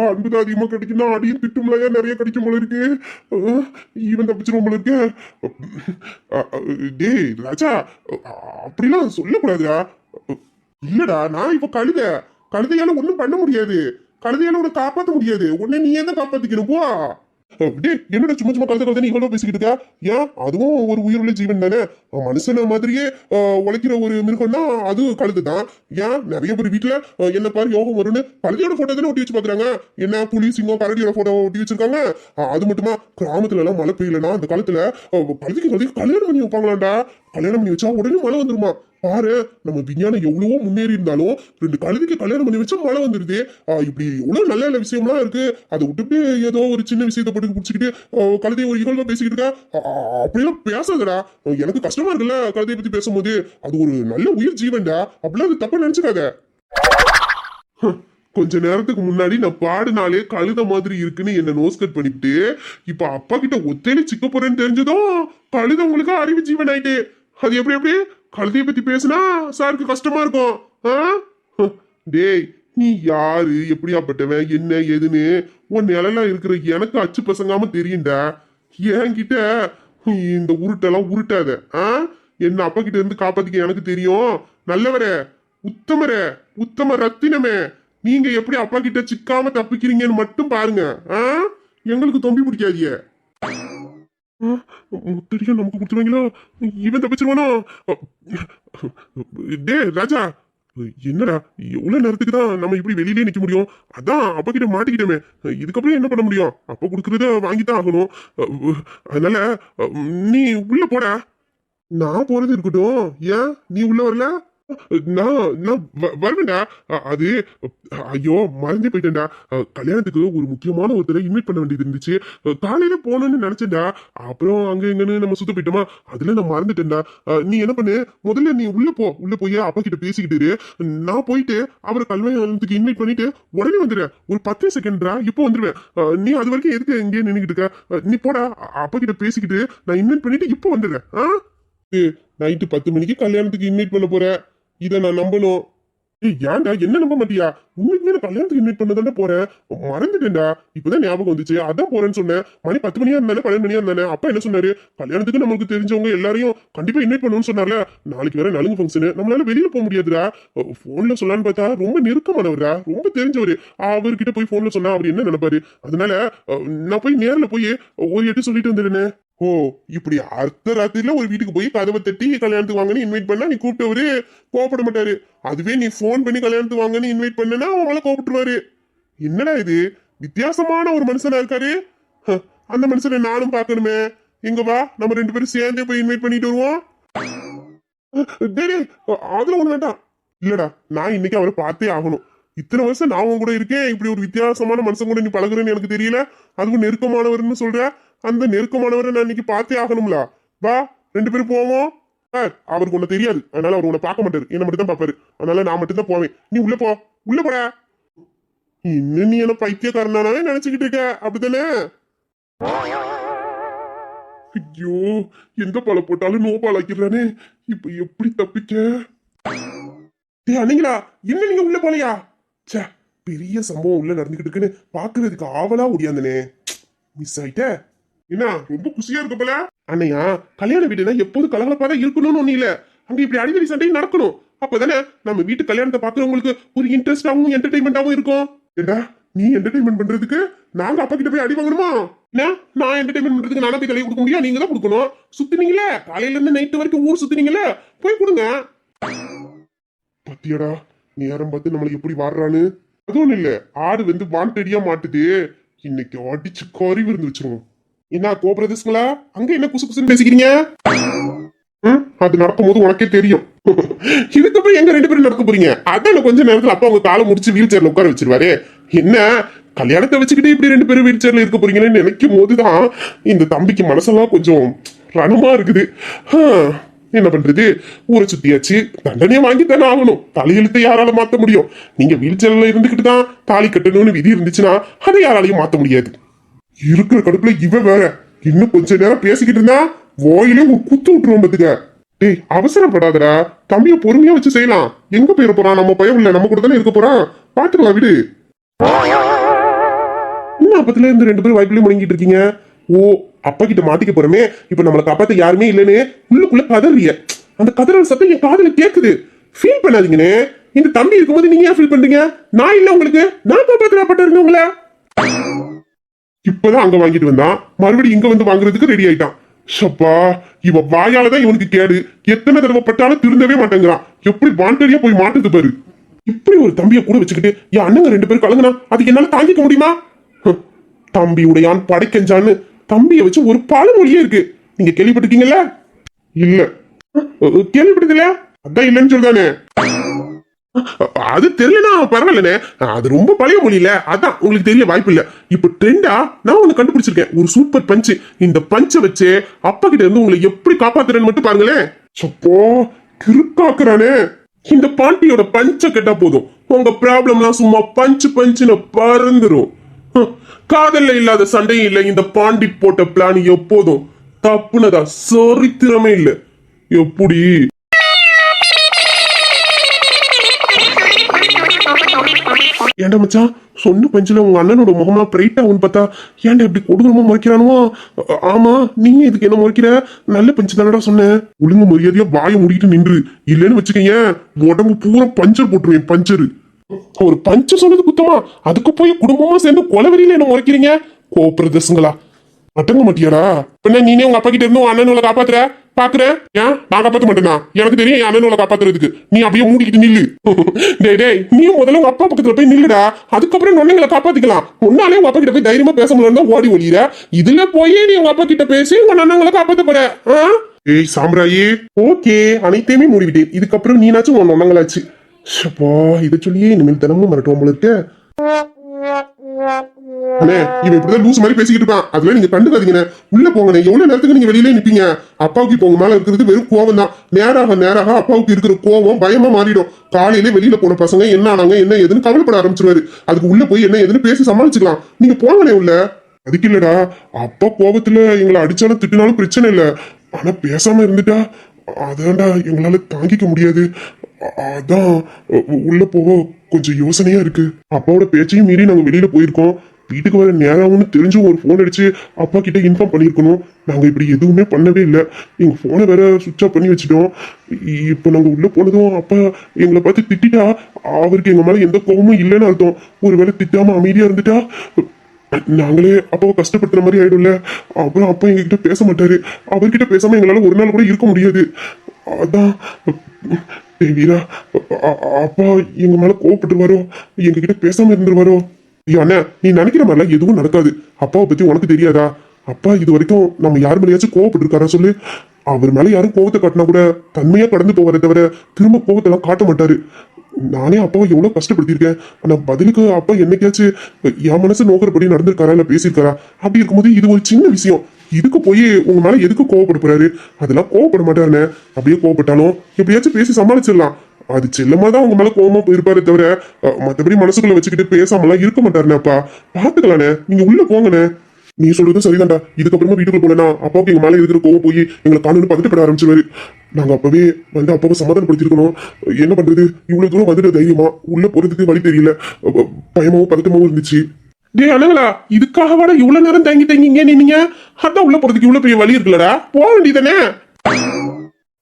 அன்புதான் அதிகமா கிடைக்கும்னா அடியும் திட்டும்லையா நிறைய கிடைக்கும் போல இருக்கு. ஈவன் தப்பிச்சிருவோம் போல இருக்கு. டேய் ராஜா, அப்படிலாம் சொல்லக்கூடாதுடா. இல்லடா, நான் இப்ப கழுதையால ஒண்ணும் பண்ண முடியாது. கழுதையால உன்னை காப்பாத்த முடியாது. உன்னை நீ தான் காப்பாத்திக்கணும். போ. என்னடா சும்மா சும்மா கழுத நீ இவ்வளவு பேசிக்கிட்டு இருக்க? ஏன், அதுவும் ஒரு உயிருள்ள ஜீவன் தானே. மனுஷன மாதிரியே உழைக்கிற ஒரு மிருகம்னா அது கழுதுதான். ஏன், நிறைய பேர் வீட்டுல என்ன பாரு யோகம் வரும்னு கழுதையோட போட்டோ தானே ஒட்டி வச்சு பாக்குறாங்க. என்ன புலி சிங்கம் கரடியோட போட்டோ ஒட்டி வச்சிருக்காங்க. அது மட்டுமா, கிராமத்துல எல்லாம் மழை பெய்யலன்னா அந்த காலத்துல கழுதைக்கு கல்யாணம் பண்ணி வைப்பாங்களாண்டா. கல்யாணம் பண்ணி வச்சா உடனே மழை வந்துருமா. பாரு, நம்ம விஞ்ஞானம் எவ்வளவோ முன்னேறி இருந்தாலும் 2 கழுதைக்கு கல்யாணம் பண்ணி வச்சா மழை வந்துருது. இப்படி எவ்வளவு நல்ல நல்ல விஷயம்லாம் இருக்கு. அதை விட்டுட்டு ஏதோ ஒரு சின்ன விஷயத்தை போட்டு பிடிச்சிக்கிட்டு கழுதையை ஒரு இகழ்வா பேசிக்கிட்டு இருக்க. அப்படிலாம் பேசாதடா. எனக்கு கஷ்டமா இருக்குல்ல கழுதையை பத்தி பேசும்போது. அது ஒரு நல்ல உயிர் ஜீவன்டா. அப்படிலாம் அது தப்பா நினைச்சுக்காத. கொஞ்ச நேரத்துக்கு முன்னாடி நான் பாடுனாலே கழுத மாதிரி இருக்குன்னு என்ன நோஸ் கட் பண்ணிட்டு, இப்ப அப்பா கிட்ட ஒத்தையில சிக்க போறேன்னு தெரிஞ்சதும் கழுத உங்களுக்கு அறிவு ஜீவன் ஆயிட்டு. அது எப்படி கழுதையை பத்தி பேசுனா சாருக்கு கஷ்டமா இருக்கும். டேய், நீ யாரு, எப்படியாப்பட்டவன், என்ன ஏதுன்னு உன் நிலையெல்லாம் இருக்கிற எனக்கு அச்சு பசங்காம தெரியும்டா. என்கிட்ட இந்த உருட்டெல்லாம் உருட்டாத. என்ன அப்பா கிட்ட இருந்து காப்பாத்திக்க எனக்கு தெரியும். நல்லவரே, உத்தமரே, உத்தம ரத்தினமே, நீங்க எப்படி அப்பா கிட்ட சிக்காம தப்பிக்கிறீங்கன்னு மட்டும் பாருங்க. எங்களுக்கு தொம்பி பிடிக்காதிய. முத்தடியா நமக்கு கொடுத்துருவாங்களோ? இவன் தப்பிச்சிருவானோ? டே ராஜா, என்னடா எவ்வளவு நேரத்துக்கு தான் நம்ம இப்படி வெளியிலே நிக்க முடியும்? அதான் அப்பா கிட்ட மாட்டிக்கிட்டோமே. இதுக்கப்புறம் என்ன பண்ண முடியும்? அப்ப கொடுக்கறத வாங்கித்தான் ஆகணும். அதனால நீ உள்ள போட. நான் போறது இருக்கட்டும். ஏன் நீ உள்ள வரல? நான் வருவேன்டா. அது ஐயோ மறந்தே போயிட்டேன்டா. கல்யாணத்துக்கு ஒரு முக்கியமான ஒருத்தரை இன்வைட் பண்ண வேண்டியது இருந்துச்சு. காலையில போகணும்னு நினைச்சேன்டா. அப்புறம் அங்க எங்கன்னு நம்ம சுத்த போயிட்டோமா, அதுல நான் மறந்துட்டேன்டா. நீ என்ன பண்ணு, முதல்ல நீ உள்ள போய் அப்பா கிட்ட பேசிக்கிட்டு நான் போயிட்டு அவரை கல்யாணத்துக்கு இன்வைட் பண்ணிட்டு உடனே வந்துடுறேன். ஒரு 10 செகண்ட்ரா, இப்போ வந்துடுவேன். நீ அது வரைக்கும் எதுக்கு எங்கேயே நின்றுக்கிட்டு இருக்க? நீ போடா, அப்பா கிட்ட பேசிக்கிட்டு நான் இன்வைட் பண்ணிட்டு இப்போ வந்துடுறேன். நைட்டு 10 மணிக்கு கல்யாணத்துக்கு இன்வைட் பண்ண போற, இதை நான் நம்பணும். ஏய் ஏன்டா என்ன நம்ப மாட்டியா? உண்மைக்குமே நான் கல்யாணத்துக்கு இன்வைட் பண்ணதானே போறேன். மறந்துட்டேன்டா. இப்பதான் ஞாபகம் வந்துச்சு. அதான் போறேன்னு சொன்னேன். மணி 10 மணியா இருந்தானே 12 மணியா இருந்தானே. அப்பா என்ன சொன்னாரு? கல்யாணத்துக்கு நமக்கு தெரிஞ்சவங்க எல்லாரையும் கண்டிப்பா இன்வைட் பண்ணணும்னு சொன்னார்ல. நாளைக்கு வேற நலுங்கு ஃபங்க்ஷன். நம்மளால வெளியில போக முடியாதுடா. போன்ல சொல்லலான்னு பார்த்தா ரொம்ப நெருக்கமானவர்டா. ரொம்ப தெரிஞ்சவரு. அவர்கிட்ட போய் போன்ல சொன்னா அவர் என்ன நினைப்பாரு? அதனால நான் போய் நேர்ல போய் ஒரு எட்டு சொல்லிட்டு வந்துடுனே. ஓ இப்படி அர்த்த ராத்திரில ஒரு வீட்டுக்கு போய் கதவை தட்டி கல்யாணத்துக்கு வாங்கன்னு இன்வைட் பண்ணா நீ கூப்பிட்டவரு கோவப்பட மாட்டாரு. அதுவே நீ போன் பண்ணி கல்யாணத்துக்கு வாங்கன்னு இன்வைட் பண்ணனா அவங்கள கோவப்பட்டுருவாரு. என்னடா இது வித்தியாசமான ஒரு மனுஷனா இருக்காரு. அந்த மனுஷனை நானும் பார்க்கணுமே. எங்க வா நம்ம 2 பேரும் சேர்ந்தே போய் இன்வைட் பண்ணிட்டு வருவோம். அதுல ஒண்ணு வேண்டாம். இல்லடா நான் இன்னைக்கு அவரை பார்த்தே ஆகணும். இத்தனை வருஷம் நான் உன் கூட இருக்கேன். இப்படி ஒரு வித்தியாசமான மனுஷன் கூட நீ பழகுறேன்னு எனக்கு தெரியல. அதுவும் நெருக்கமானவர்னு சொல்ற. அந்த நெருக்கமானவரை நான் இன்னைக்கு பார்த்தே ஆகணும்ல. வா 2 பேரும் போவோம். அவருக்கு உன்னை தெரியாது. அதனால அவர் உன்னை பார்க்க மாட்டாரு. என்ன மட்டும் தான் பார்ப்பாரு. அதனால நான் மட்டும் தான் போவேன். நீ உள்ள போ. உள்ள போட. இன்னும் நீ என்ன பைத்தியக்காரனாவே நினைச்சுக்கிட்டு இருக்க அப்படித்தானே? ஐயோ எந்த பாலை போட்டாலும் நோ பால் ஆக்கிடுறானே. இப்ப எப்படி தப்பிக்க? அண்ணீங்களா இன்னும் நீங்க உள்ள போலையா? சே பெரிய சம்பவம் உள்ள நடந்துகிட்டு இருக்குன்னு பாக்குறதுக்கு ஆவலா ஓடியாந்தனே. மிஸ் ஆயிட்ட. என்ன ரொம்ப குஷியா இருக்க போல? அண்ணையா கல்யாண வீடுனா எப்போது கலகலப்பாதான் இருக்கணும்னு ஒண்ணு இல்ல. அங்க இப்படி அடிக்கடி சண்டையும் நடக்கணும். அப்பதானே நம்ம வீட்டு கல்யாணத்தை பாக்குறவங்களுக்கு ஒரு இன்ட்ரெஸ்டாவும் என்டர்டைன்மெண்டாவும் இருக்கும். ஏண்டா நீ என்டர்டைன்மெண்ட் பண்றதுக்கு நாங்க அப்பா கிட்ட போய் அடி வாங்கணுமா? நான் என்டர்டைன்மெண்ட் பண்றதுக்கு நானா போய் தலையை கொடுக்க முடியும்? நீங்க தான் கொடுக்கணும். சுத்தினீங்களே காலையில இருந்து நைட்டு வரைக்கும் ஊர் சுத்தினீங்களே போய் கொடுங்க. பத்தியடா நேரம் பார்த்து நம்மளை எப்படி வாடுறான்னு. அதுவும் இல்ல ஆடு வந்து வாண்டடியா மாட்டுது. இன்னைக்கு அடிச்சு கறி விருந்து வச்சிருவோம். என்ன கோபுரதேசங்களா அங்க என்ன குசு குசுன்னு பேசிக்கிறீங்க? அது நடக்கும் போது உனக்கே தெரியும். இதுக்கப்புறம் எங்க 2 பேரும் நடக்க போறீங்க? அதான் கொஞ்ச நேரத்துல அப்பா உங்க காலை முடிச்சு வீல் சேர்ல உட்கார வச்சிருவாரு. என்ன கல்யாணத்தை வச்சுக்கிட்டு இப்படி 2 பேரும் வீல் சேர்ல இருக்க போறீங்கன்னு நினைக்கும் போதுதான் இந்த தம்பிக்கு மனசெல்லாம் கொஞ்சம் ரணமா இருக்குது. என்ன பண்றது? ஊரை சுத்தியாச்சு. தண்டனையை வாங்கித்தானே ஆகணும். தலையெழுத்தை யாரால மாத்த முடியும்? நீங்க வீல் சேர்ல இருந்துகிட்டு தான் தாலி கட்டணும்னு விதி இருந்துச்சுன்னா அதை யாராலையும் மாத்த முடியாது. இருக்கிற கடுப்புல இவ வேற இன்னும் கொஞ்ச நேரம் பேசிக்கிட்டு இருந்தா வாயிலே ஒரு குத்து விட்டுருவோம் பாத்துக்க. டேய் அவசரப்படாதடா. தம்பிய பொறுமையா வச்சு செய்யலாம். எங்க போயிட போறான்? நம்ம பயம் இல்ல, நம்ம கூட தானே இருக்க போறான். பாத்துக்கலாம் விடு. என்ன அப்பத்துல இருந்து 2 பேரும் வாய்ப்புலயே முடங்கிட்டு இருக்கீங்க? ஓ அப்பா கிட்ட மாட்டிக்க போறமே. இப்ப நம்மளை காப்பாத்த யாருமே இல்லைன்னு உள்ளுக்குள்ள கதறிய. அந்த கதறல் சத்தம் என் காதுல கேக்குது. ஃபீல் பண்ணாதீங்கன்னு. இந்த தம்பி இருக்கும்போது நீங்க ஏன் ஃபீல் பண்றீங்க? நான் இல்ல உங்களுக்கு. நான் காப்பாத்துறப்பட்டிருங்க உங்களை. இப்பதான் அங்க வாங்கிட்டு வந்தான். மறுபடியும் இங்க வந்து வாங்குறதுக்கு ரெடி ஆயிட்டான். ஷப்பா இவ வாயாலதான் இவனுக்கு கேடு. எத்தனை தடவை பட்டாலும் திருந்தவே மாட்டேங்கிறான். எப்படி வாண்டடியா போய் மாட்டுது பாரு. இப்படி ஒரு தம்பிய கூட வச்சுக்கிட்டு என் அண்ணங்க 2 பேரும் கலங்குனா அதுக்கு என்னால தாங்கிக்க முடியுமா? தம்பி உடையான் படைக்கஞ்சான்னு தம்பிய வச்சு ஒரு பழமொழியே இருக்கு. நீங்க கேள்விப்பட்டிருக்கீங்கல்ல? இல்ல கேள்விப்பட்டதில்ல. அதான் இல்லைன்னு சொல்றானே. அது தெரியலனா பரவாயில்லனே. அது ரொம்ப பழைய மொழியில. அதான் உங்களுக்கு தெரிய வாய்ப்பு இல்ல. இப்ப ட்ரெண்டா நான் ஒண்ணு கண்டுபிடிச்சிருக்கேன். ஒரு சூப்பர் பஞ்ச். இந்த பஞ்ச வச்சு அப்பா கிட்ட இருந்து உங்களை எப்படி காப்பாத்துறேன்னு மட்டும் பாருங்களேன். சப்போ கிறுக்காக்குறானே. இந்த பாண்டியோட பஞ்ச கேட்டா போதும் உங்க ப்ராப்ளம்லாம் சும்மா பஞ்சு பஞ்சுன்னு பறந்துரும். காதல்ல இல்லாத சண்டையும் இல்ல. இந்த பாண்டி போட்ட பிளான் எப்போதும் தப்புனதா சரித்திரமே இல்ல. எப்படி ஏன்டா மச்சான் சொன்ன பஞ்சுல உங்க அண்ணனோட முகமா பிரைட்டா உன் பார்த்தா ஏன்டா இப்படி கொடூரமா முறைக்கிறானுவோ? ஆமா நீங்க இதுக்கு என்ன முறைக்கிற? நல்ல பஞ்சு தானடா சொன்னேன். ஒழுங்கு மரியாதையா வாயை மூடிட்டு நின்று. இல்லன்னு வச்சுக்கீங்க உடம்பு பூரா பஞ்சர் போட்டுருவேன். பஞ்சரு ஒரு பஞ்சு சொன்னது குத்தமா? அதுக்கு போய் குடும்பமா சேர்ந்து கொலவெறியில என்ன முறைக்கிறீங்க? கோபுரதேசங்களா அட்டங்க மாட்டியாடா? பின்ன நீனே உங்க அப்பா கிட்ட இருந்து அண்ணனோட காப்பாத்துற பாக்குறேன். ஏன் நான் காப்பாத்த மாட்டேனா? எனக்கு தெரியும் என் அண்ணனோட காப்பாத்துறதுக்கு. நீ அப்படியே மூடிக்கிட்டு நில்லு. டேய் டேய் நீ முதல்ல உங்க அப்பா பக்கத்துல போய் நில்லுடா. அதுக்கப்புறம் நொண்ணைங்களை காப்பாத்திக்கலாம். முன்னாலே உங்க அப்பா கிட்ட போய் தைரியமா பேச முடியல ஓடி ஒளியிற. இதுல போய் நீ உங்க அப்பா கிட்ட பேசி உங்க அண்ணங்களை காப்பாத்த போற. ஏய் சாம்ராயி ஓகே அனைத்தையுமே மூடிவிட்டேன். இதுக்கப்புறம் நீனாச்சும் உன் நொண்ணங்களாச்சு. ஷப்பா இதை சொல்லியே இனிமேல் தினமும் மறட்டுவோம் போல இருக்க. அண்ணே இவன் இப்படிதான் லூஸ் மாதிரி பேசிக்கிட்டு இருப்பான். அதுல நீங்க கண்டுக்காதீங்கண்ணே. உள்ள போங்கண்ணே. எவ்வளவு நேரத்துக்கு நீங்க வெளியிலே நிப்பீங்க? அப்பாவுக்கு இப்போ உங்க மேல இருக்கிறது வெறும் கோவம் தான். நேராக நேராக அப்பாவுக்கு இருக்கிற கோவம் பயமா மாறிடும். காலையில வெளியில போன பசங்க என்ன ஆனாங்க என்ன ஏதுன்னு கவலைப்பட ஆரம்பிச்சிருவாரு. அதுக்கு உள்ள போய் என்ன ஏதுன்னு பேசி சமாளிச்சுக்கலாம். நீங்க போங்கண்ணே உள்ள. அதுக்கு இல்லடா அப்பா கோபத்துல எங்களை அடிச்சாலும் திட்டினாலும் பிரச்சனை இல்ல. ஆனா பேசாம இருந்துட்டா அதான்டா எங்களால தாங்கிக்க முடியாது. அதான் உள்ள போக கொஞ்சம் யோசனையா இருக்கு. அப்பாவோட பேச்சையும் மீறி நாங்க வெளியில போயிருக்கோம். வீட்டுக்கு வர நேரம்னு தெரிஞ்சும் ஒரு ஃபோன் அடிச்சு அப்பா கிட்ட இன்ஃபார்ம் பண்ணியிருக்கணும். நாங்க இப்படி எதுவுமே பண்ணவே இல்லை. எங்க போனை வேற சுவிட்ச் ஆஃப் பண்ணி வச்சுட்டோம். இப்போ நாங்க உள்ள போனதும் அப்பா எங்களை பார்த்து திட்டிட்டா அவருக்கு எங்க மேல எந்த கோபமும் இல்லைன்னு அர்த்தம். ஒருவேளை திட்டாம அமைதியா இருந்துட்டா நாங்களே அப்பாவை கஷ்டப்படுத்துற மாதிரி ஆயிடும்ல. அப்புறம் அப்பா எங்ககிட்ட பேச மாட்டாரு. அவர்கிட்ட பேசாம எங்களால ஒரு நாள் கூட இருக்க முடியாது. அதான் வீரா, அப்பா எங்க மேல கோவப்பட்டுருவாரோ, எங்ககிட்ட பேசாம இருந்துருவாரோ. அண்ணா, நீ நினைக்கிற மாதிரிலாம் எதுவும் நடக்காது. அப்பாவை பத்தி உனக்கு தெரியாதா? அப்பா இது வரைக்கும் நம்ம யார் மேலேயாச்சும் கோவப்பட்டிருக்காரா சொல்லு? அவர் மேல யாரும் கோவத்தை காட்டினா கூட தன்மையா கடந்து போவதை தவிர திரும்ப கோவத்தெல்லாம் காட்ட மாட்டாரு. நானே அப்பாவை எவ்வளவு கஷ்டப்படுத்திருக்கேன். ஆனா பதிலுக்கு அப்பா என்னைக்காச்சும் என் மனசு நோக்கிறபடி நடந்திருக்காரா இல்ல பேசியிருக்காரா? அப்படி இருக்கும்போது இது ஒரு சின்ன விஷயம். இதுக்கு போய் உங்க மேல எதுக்கு கோவப்பட போறாரு? அதெல்லாம் கோவப்பட மாட்டாருன்னு. அப்படியே கோவப்பட்டாலும் எப்படியாச்சும் பேசி சமாளிச்சிடலாம். அது செல்லமா தான் உங்க மேல கோவமா போயிருப்பாரு தவிர மத்தபடி மனசுக்குள்ள வச்சுக்கிட்டு பேசாமலாம் இருக்க மாட்டாருண்ணே. அப்பா பாத்துக்கலானே, நீங்க உள்ள போங்கண்ணே. நீ சொல்றது சரிதான்டா. இதுக்கப்புறமா வீட்டுக்குள்ள போனா அப்பாவுக்கு எங்க மேல இருக்கிற கோவம் போய் எங்களை காணுன்னு பதட்டப்பட ஆரம்பிச்சிருவாரு. நாங்க அப்பவே வந்து அப்பாவை சமாதானப்படுத்திருக்கணும். என்ன பண்றது, இவ்வளவு தூரம் வந்துட்டு தைரியமா உள்ள போறதுக்கு வழி தெரியல. பயமாவும் பதட்டமாவும் இருந்துச்சு. டே அண்ணங்களா, இதுக்காகவாட இவ்வளவு நேரம் தங்கி தங்கிங்க நீங்க? அதான் உள்ள போறதுக்கு இவ்வளவு பெரிய வழி இருக்குல்லடா, போக வேண்டியதானே?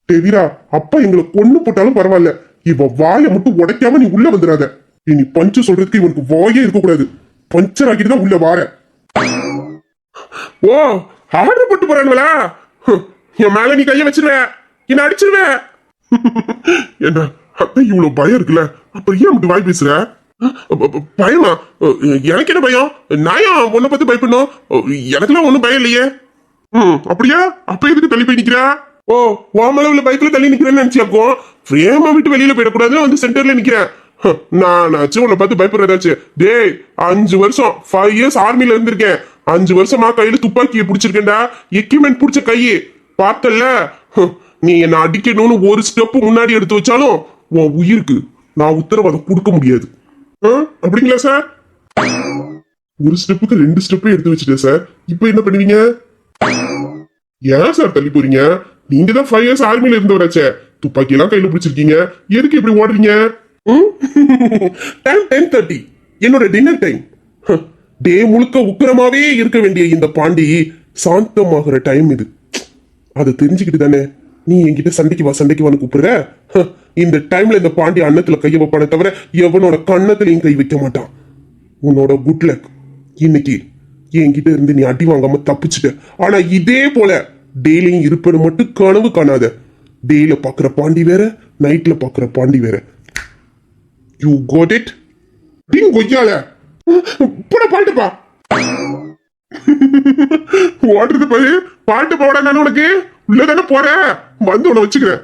வீரா, அப்பா எங்களை கொன்னு போட்டாலும் பரவாயில்ல, இவ வாயை மட்டும் உடைக்காம நீ உள்ள வந்துடாத. நீ பஞ்சு சொல்றதுக்கு இவனுக்கு வாயே இருக்கக்கூடாது. பஞ்சர் ஆக்கிட்டு தான் உள்ள வார. ஓ, ஆர்டர் போட்டு போறானுங்களா? என் மேல நீ கைய வச்சிருவ, என்ன அடிச்சிருவ. என்ன அதான் இவ்வளவு பயம் இருக்குல்ல, அப்ப ஏன் மட்டும் வாய் பேசுற? பயமா? எனக்கு என்ன பயம்? நான் ஏன் உன்னை பத்தி பயப்படணும்? எனக்குலாம் ஒண்ணும் பயம் இல்லையே. அப்படியா? அப்ப எதுக்கு தள்ளி போய் நிக்கிற? ஓ, வாமளவுல பைக்ல தள்ளி நிக்கிறேன்னு நினைச்சியாக்கும். ஃப்ரேமா விட்டு வெளியில போயிடக்கூடாதுன்னு வந்து சென்டர்ல நிக்கிறேன். நானாச்சும் உன்னை பார்த்து பயப்படுறதாச்சு. டேய், 5 வருஷம் 5 இயர்ஸ் ஆர்மில இருந்திருக்கேன். 5 வருஷமா கையில துப்பாக்கியை பிடிச்சிருக்கேன்டா. எக்யூப்மெண்ட் பிடிச்ச கையே பார்த்தல. நீ என்ன அடிக்கணும்னு ஒரு ஸ்டெப் முன்னாடி எடுத்து வச்சாலும் உன் உயிருக்கு நான் உத்தரவாதம் கொடுக்க முடியாது. அப்படிங்களா சார்? ஒரு ஸ்டெப்புக்கு 2 ஸ்டெப்பே எடுத்து வச்சுட்டேன் சார். இப்போ என்ன பண்ணுவீங்க? ஏன் சார் தள்ளி போறீங்க? நீங்க தான் 5 இயர்ஸ் ஆர்மில இருந்தவராச்சே. துப்பாக்கி எல்லாம் கையில பிடிச்சிருக்கீங்க, எதுக்கு இப்படி ஓடுறீங்க? டைம் 10:30, என்னோட டின்னர் டைம். டே முழுக்க உக்கிரமாவே இருக்க வேண்டிய இந்த பாண்டி சாந்தமாகிற டைம் இது. அதை தெரிஞ்சுக்கிட்டு தானே நீ என்கிட்ட சண்டைக்கு வான்னு கூப்பிடுற. இந்த டைம்ல இந்த பாண்டி அன்னத்துல கைய வைப்பானே தவிர எவனோட கண்ணத்திலையும் கை வைக்க மாட்டான். உன்னோட குட் லக், இன்னைக்கு என்கிட்ட இருந்து நீ அடி வாங்காம தப்பிச்சுட்ட. ஆனா இதே போல டெய்லியும் இருப்பேன்னு மட்டும் கனவு காணாத. டெய்ல பாக்குற பாண்டி வேற, நைட்ல பாக்குற பாண்டி வேற. You code it? கொய்யால போட பாட்டுப்பா. ஓடுறது பாரு, பாட்டு போட நான் உனக்கு உள்ளதானே போற, வந்து உன்னை வச்சுக்கிறேன்.